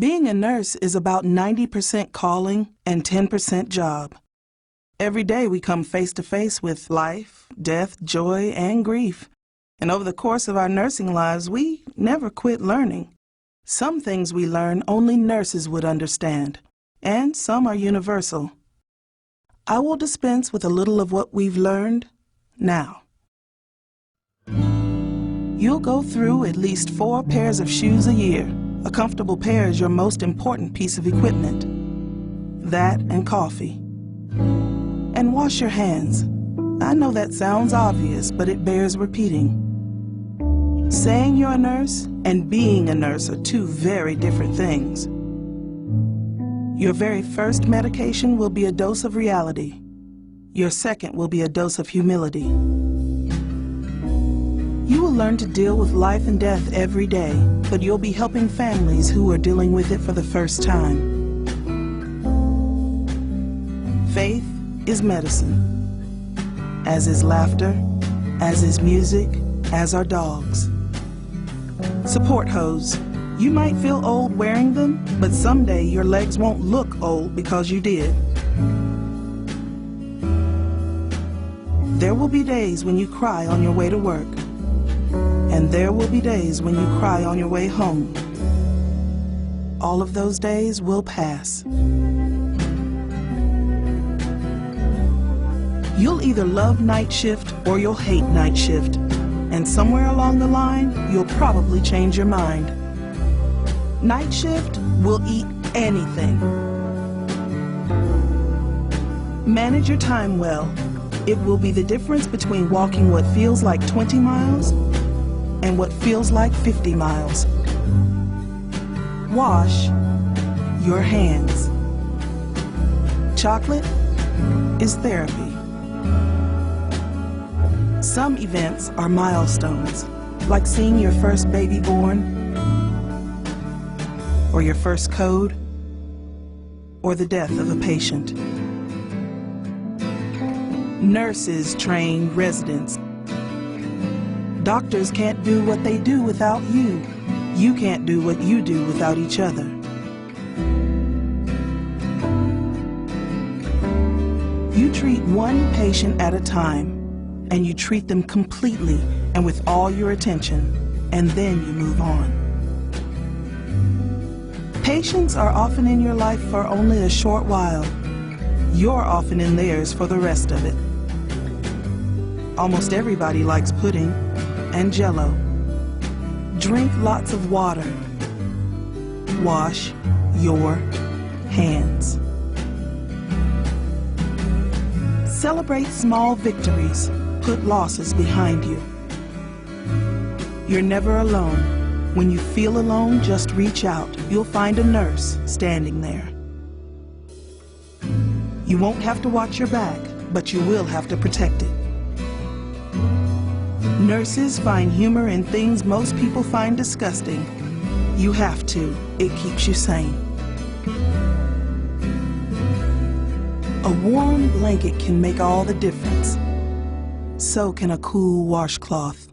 Being a nurse is about 90% calling and 10% job. Every day we come face to face with life, death, joy, and grief. And over the course of our nursing lives, we never quit learning. Some things we learn only nurses would understand, and some are universal. I will dispense with a little of what we've learned now. You'll go through at least 4 pairs of shoes a year. A comfortable pair is your most important piece of equipment. That and coffee. And wash your hands. I know that sounds obvious, but it bears repeating. Saying you're a nurse and being a nurse are 2 very different things. Your very first medication will be a dose of reality. Your second will be a dose of humility. You will learn to deal with life and death every day, but you'll be helping families who are dealing with it for the first time. Faith is medicine, as is laughter, as is music, as are dogs. Support hose. You might feel old wearing them, but someday your legs won't look old because you did. There will be days when you cry on your way to work. And there will be days when you cry on your way home. All of those days will pass. You'll either love night shift or you'll hate night shift. And somewhere along the line, you'll probably change your mind. Night shift will eat anything. Manage your time well. It will be the difference between walking what feels like 20 miles and what feels like 50 miles. Wash your hands. Chocolate is therapy. Some events are milestones, like seeing your first baby born, or your first code, or the death of a patient. Nurses train residents. Doctors can't do what they do without you. You can't do what you do without each other. You treat one patient at a time, and you treat them completely and with all your attention, and then you move on. Patients are often in your life for only a short while. You're often in theirs for the rest of it. Almost everybody likes pudding and Jell-O. Drink lots of water. Wash your hands. Celebrate small victories. Put losses behind you. You're never alone. When you feel alone, just reach out. You'll find a nurse standing there. You won't have to watch your back, but you will have to protect it. Nurses find humor in things most people find disgusting. You have to. It keeps you sane. A warm blanket can make all the difference. So can a cool washcloth.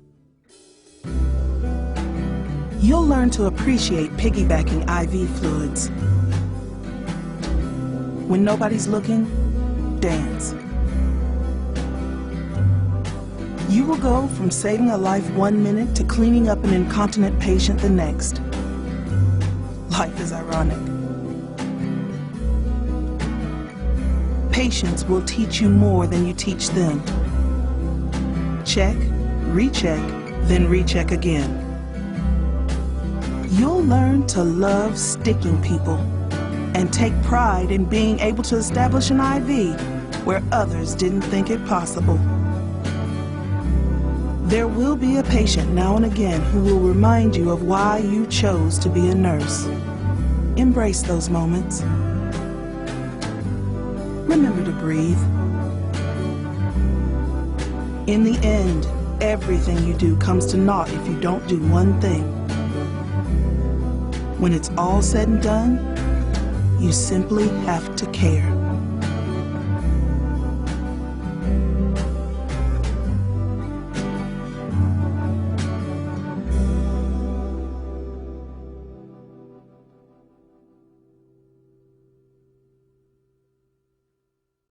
You'll learn to appreciate piggybacking IV fluids. When nobody's looking, dance. You will go from saving a life 1 minute to cleaning up an incontinent patient the next. Life is ironic. Patience will teach you more than you teach them. Check, recheck, then recheck again. You'll learn to love sticking people and take pride in being able to establish an IV where others didn't think it possible. There will be a patient now and again who will remind you of why you chose to be a nurse. Embrace those moments. Remember to breathe. In the end, everything you do comes to naught if you don't do one thing. When it's all said and done, you simply have to care.